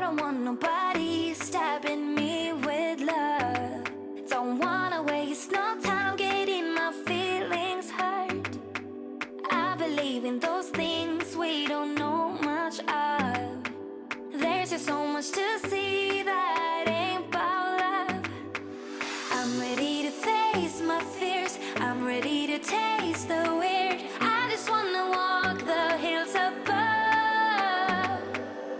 don't want nobody stabbing me with love. Don't wanna waste no time getting my feelings hurt. I believe in those things we don't know much of. There's just so much to see that ain't about love. I'm ready to face my fears. I'm ready to taste the weird. I just wanna walk the hills above.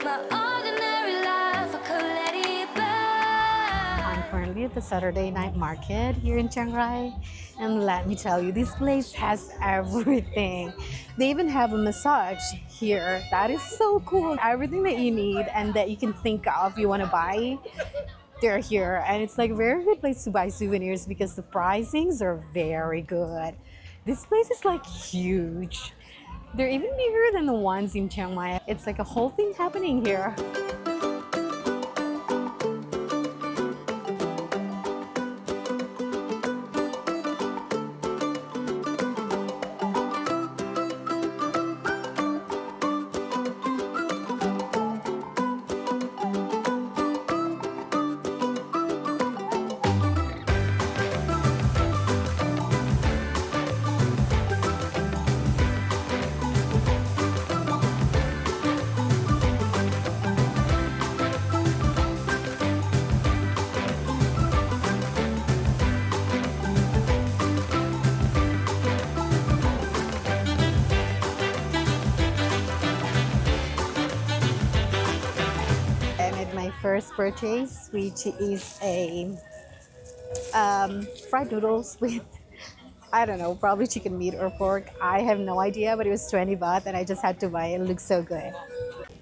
My ordinary life, I could let it burn. I'm currently at the Saturday night market here in Chiang Rai, and let me tell you, this place has everything. They even have a massage here. That is so cool. Everything that you need and that you can think of you want to buy, they're here. And it's like a very good place to buy souvenirs because the pricings are very good. This place is like huge. They're even bigger than the ones in Chiang Mai. It's like a whole thing happening here. I made my first purchase, which is a fried noodles with, I don't know, probably chicken meat or pork. I have no idea, but it was 20 baht and I just had to buy it. It looks so good.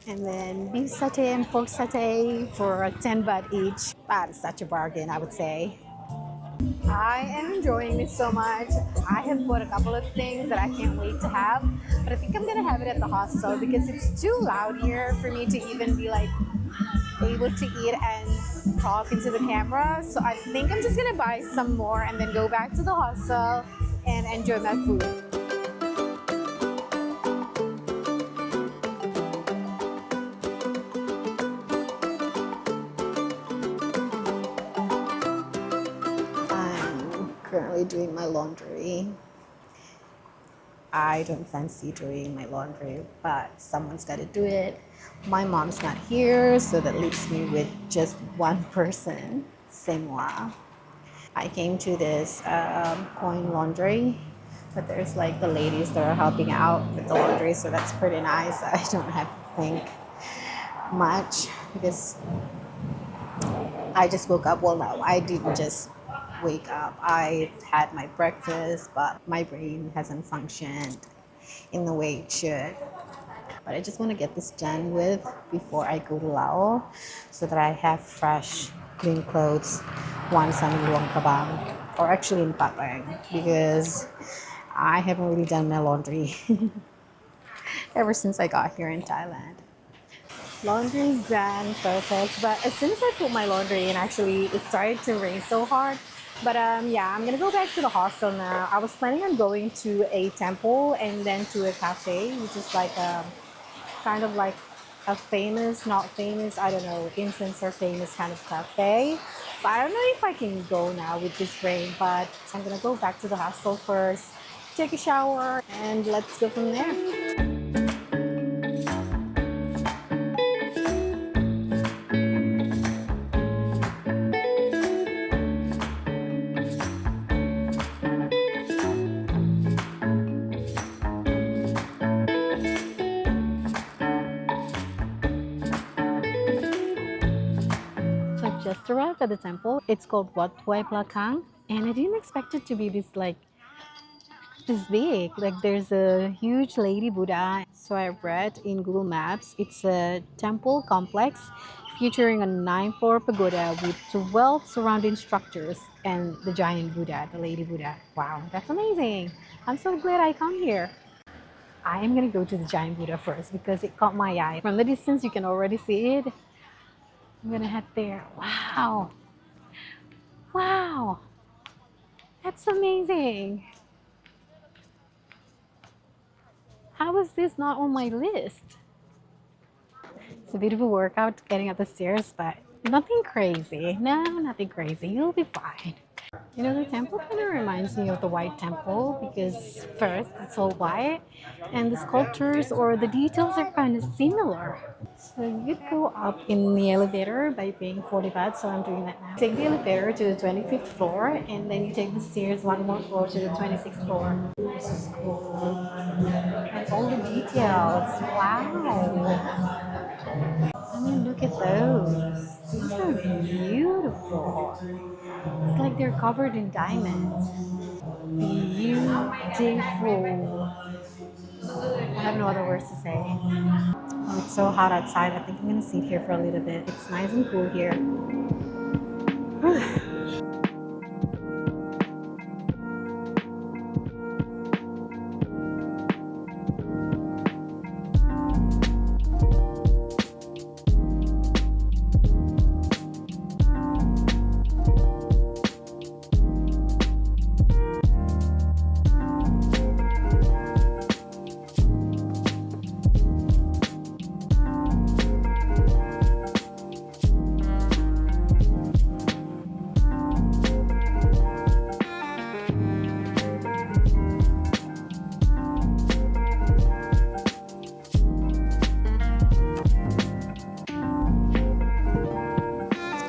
And then beef satay and pork satay for 10 baht each. That is such a bargain, I would say. I am enjoying it so much. I have bought a couple of things that I can't wait to have, but I think I'm gonna have it at the hostel because it's too loud here for me to even be like able to eat and talk into the camera. So I think I'm just gonna buy some more and then go back to the hostel and enjoy my food. I'm currently doing my laundry. I don't fancy doing my laundry, but someone's got to do it. My mom's not here, so that leaves me with just one person, c'est moi. I came to this coin laundry, but there's like the ladies that are helping out with the laundry, so that's pretty nice. I don't have to think much because I just woke up. Well, no, I didn't just wake up. I had my breakfast, but my brain hasn't functioned in the way it should. But I just want to get this done with before I go to Laos so that I have fresh, clean clothes once I'm in Luang Prabang, or actually in Patang, because I haven't really done my laundry ever since I got here in Thailand. Laundry is done, perfect. But as soon as I put my laundry in, actually, it started to rain so hard. But yeah, I'm gonna go back to the hostel now. I was planning on going to a temple and then to a cafe, which is like kind of like a famous, not famous, I don't know, incense or famous kind of cafe. But I don't know if I can go now with this rain. But I'm gonna go back to the hostel first, take a shower, and let's go from there. Just arrived at the temple. It's called Wat Huay Pla Kang, and I didn't expect it to be this big. Like there's a huge Lady Buddha. So I read in Google Maps, it's a temple complex featuring a 9-floor pagoda with 12 surrounding structures and the giant Buddha, the Lady Buddha. Wow, that's amazing! I'm so glad I come here. I am gonna go to the giant Buddha first because it caught my eye. From the distance, you can already see it. I'm gonna head there. Wow. Wow. That's amazing. How is this not on my list? It's a bit of a workout getting up the stairs, but nothing crazy. No, nothing crazy. You'll be fine. You know, the temple kind of reminds me of the White Temple because first, it's all white, and the sculptures or the details are kind of similar. So you'd go up in the elevator by paying 40 baht, so I'm doing that now. Take the elevator to the 25th floor, and then you take the stairs one more floor to the 26th floor. This is cool. And all the details. Wow. I mean, look at those. These are beautiful. It's like they're covered in diamonds. Beautiful. I have no other words to say. Oh, it's so hot outside. I think I'm gonna sit here for a little bit. It's nice and cool here.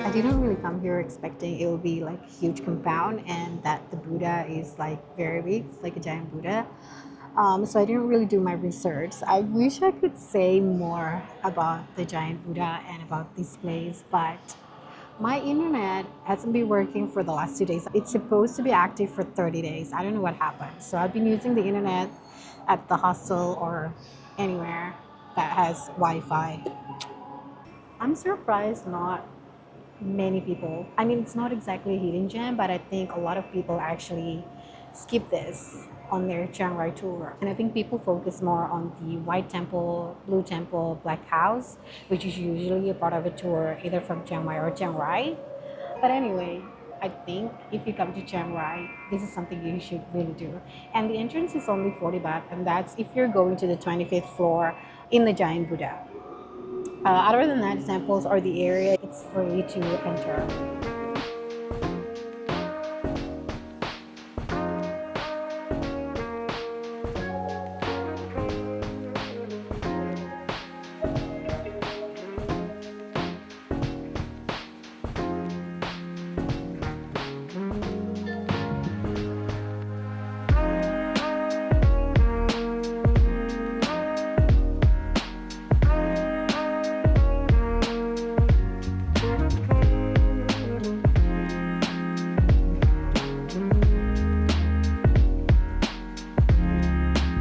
I didn't really come here expecting it will be like a huge compound and that the Buddha is like very big. It's like a giant Buddha. So I didn't really do my research. I wish I could say more about the giant Buddha and about this place, but my internet hasn't been working for the last 2 days. It's supposed to be active for 30 days. I don't know what happened. So I've been using the internet at the hostel or anywhere that has Wi-Fi. I'm surprised not many people. I mean, it's not exactly a hidden gem, but I think a lot of people actually skip this on their Chiang Rai tour. And I think people focus more on the White Temple, Blue Temple, Black House, which is usually a part of a tour either from Chiang Mai or Chiang Rai. But anyway, I think if you come to Chiang Rai, this is something you should really do. And the entrance is only 40 baht, and that's if you're going to the 25th floor in the Giant Buddha. Other than that, temples or the area, it's free to enter.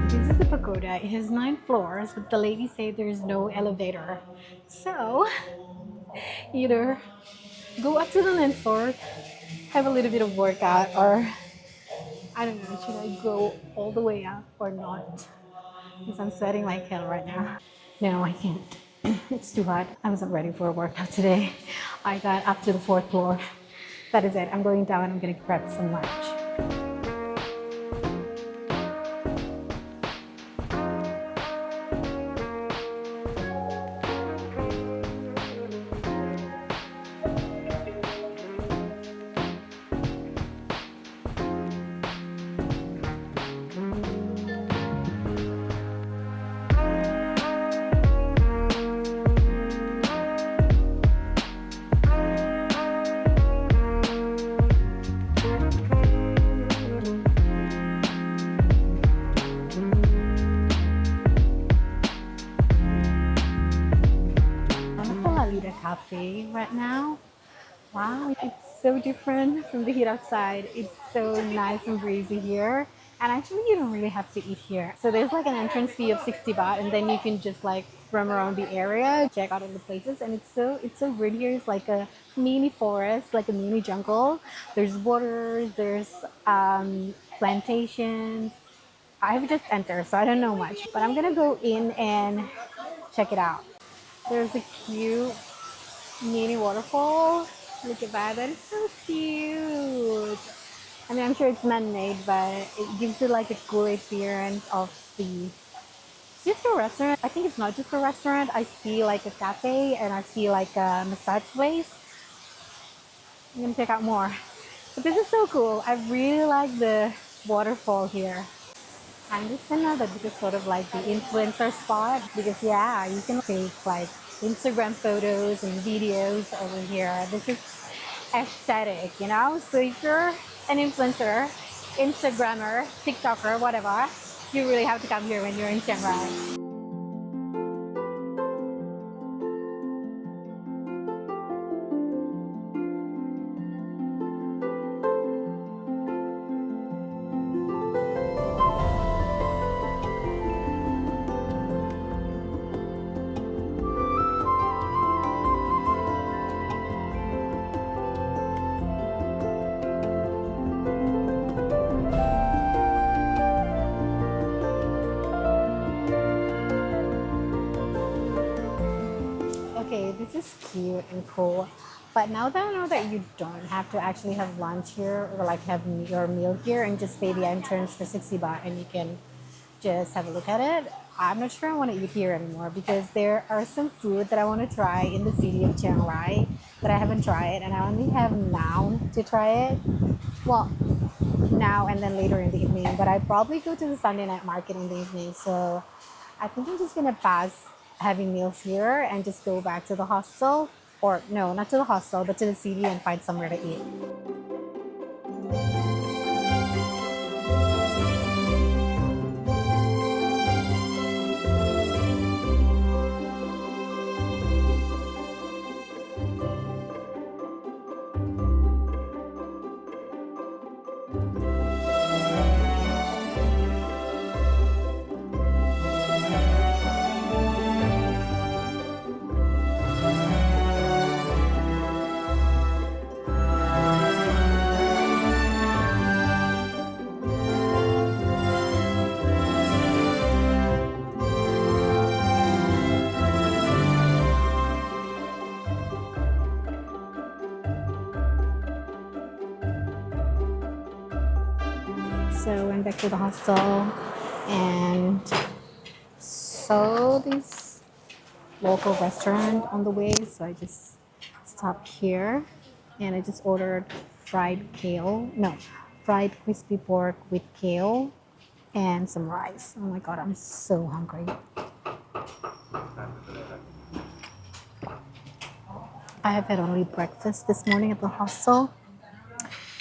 This is the pagoda. It has 9 floors, but the lady said there's no elevator. So either go up to the 9th floor, have a little bit of workout, or I don't know, should I go all the way up or not? Because I'm sweating like hell right now. No, I can't. It's too hot. I wasn't ready for a workout today. I got up to the 4th floor. That is it. I'm going down and I'm gonna grab some lunch. Lalitta Cafe right now. Wow, it's so different from the heat outside. It's so nice and breezy here. And actually, you don't really have to eat here. So there's like an entrance fee of 60 baht, and then you can just like roam around the area, check out all the places, and it's so pretty here. It's like a mini forest, like a mini jungle. There's waters, there's plantations. I've just entered, so I don't know much, but I'm gonna go in and check it out. There's a cute mini waterfall. Look at that. That is so cute. I mean, I'm sure it's man-made, but it gives it like a cool appearance of the just a restaurant. I think it's not just a restaurant. I see like a cafe and I see like a massage place. I'm gonna check out more. But this is so cool. I really like the waterfall here. I understand now that this is sort of like the influencer spot because yeah, you can take like Instagram photos and videos over here. This is aesthetic, you know? So if you're an influencer, Instagrammer, TikToker, whatever, you really have to come here when you're in Chiang Rai. Okay, this is cute and cool. But now that I know that you don't have to actually have lunch here or like have your meal here and just pay the entrance for 60 baht and you can just have a look at it, I'm not sure I want to eat here anymore because there are some food that I want to try in the city of Chiang Rai that I haven't tried and I only have now to try it. Well, now and then later in the evening, but I probably go to the Sunday night market in the evening. So I think I'm just gonna pass having meals here and just go back to the hostel, or no, not to the hostel, but to the city and find somewhere to eat. So went back to the hostel and saw this local restaurant on the way. So I just stopped here and I just ordered fried kale. No, fried crispy pork with kale and some rice. Oh my god, I'm so hungry. I have had only breakfast this morning at the hostel,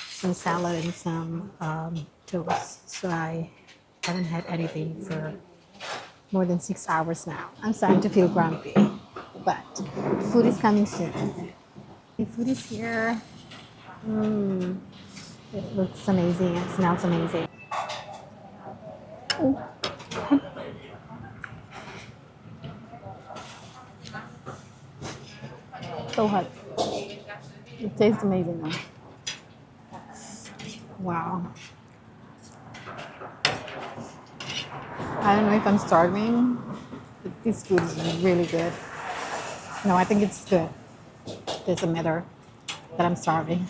some salad and some toast. So I haven't had anything for more than 6 hours now. I'm starting to feel grumpy, but food is coming soon. The food is here. Mm, it looks amazing. It smells amazing. Ooh, so hot. It tastes amazing though. Wow. I don't know if I'm starving, but this food is really good. No, I think it's good. It doesn't matter that I'm starving.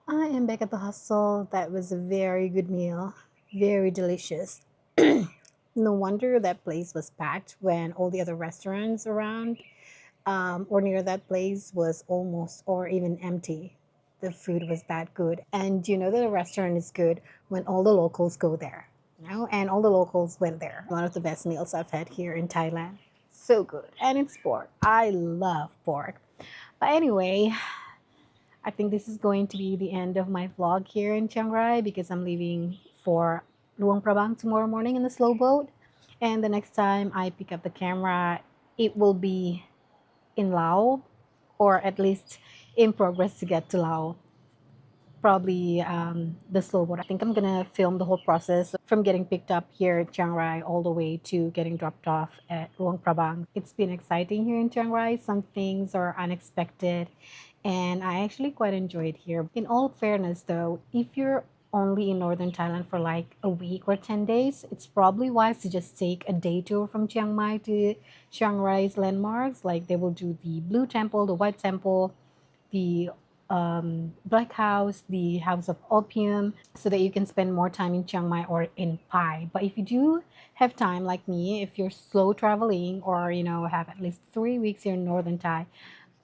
I am back at the hostel. That was a very good meal. Very delicious. No wonder that place was packed when all the other restaurants around or near that place was almost or even empty. The food was that good. And you know that a restaurant is good when all the locals go there. You know, and all the locals went there. One of the best meals I've had here in Thailand. So good. And it's pork. I love pork. But anyway, I think this is going to be the end of my vlog here in Chiang Rai because I'm leaving for Luang Prabang tomorrow morning in the slow boat. And the next time I pick up the camera, it will be in Laos, or at least in progress to get to Laos. Probably the slow boat. I think I'm gonna film the whole process from getting picked up here at Chiang Rai all the way to getting dropped off at Luang Prabang. It's been exciting here in Chiang Rai. Some things are unexpected, and I actually quite enjoyed here. In all fairness, though, if you're only in northern Thailand for like a week or 10 days, it's probably wise to just take a day tour from Chiang Mai to Chiang Rai's landmarks. Like they will do the Blue Temple, the White Temple, the Black House, the House of Opium, so that you can spend more time in Chiang Mai or in Pai. But if you do have time, like me, if you're slow traveling or have at least 3 weeks here in Northern Thai,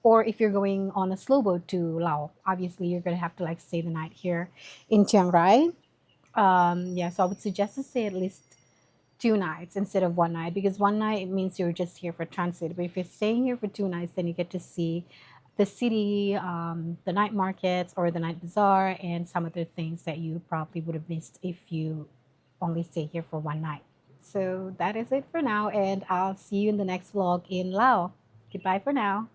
or if you're going on a slow boat to Laos, obviously you're gonna have to like stay the night here in Chiang Rai. Yeah, so I would suggest to stay at least 2 nights instead of one night, because one night it means you're just here for transit. But if you're staying here for 2 nights, then you get to see the city, the night markets or the night bazaar, and some other things that you probably would have missed if you only stay here for one night. So that is it for now, and I'll see you in the next vlog in Laos. Goodbye for now.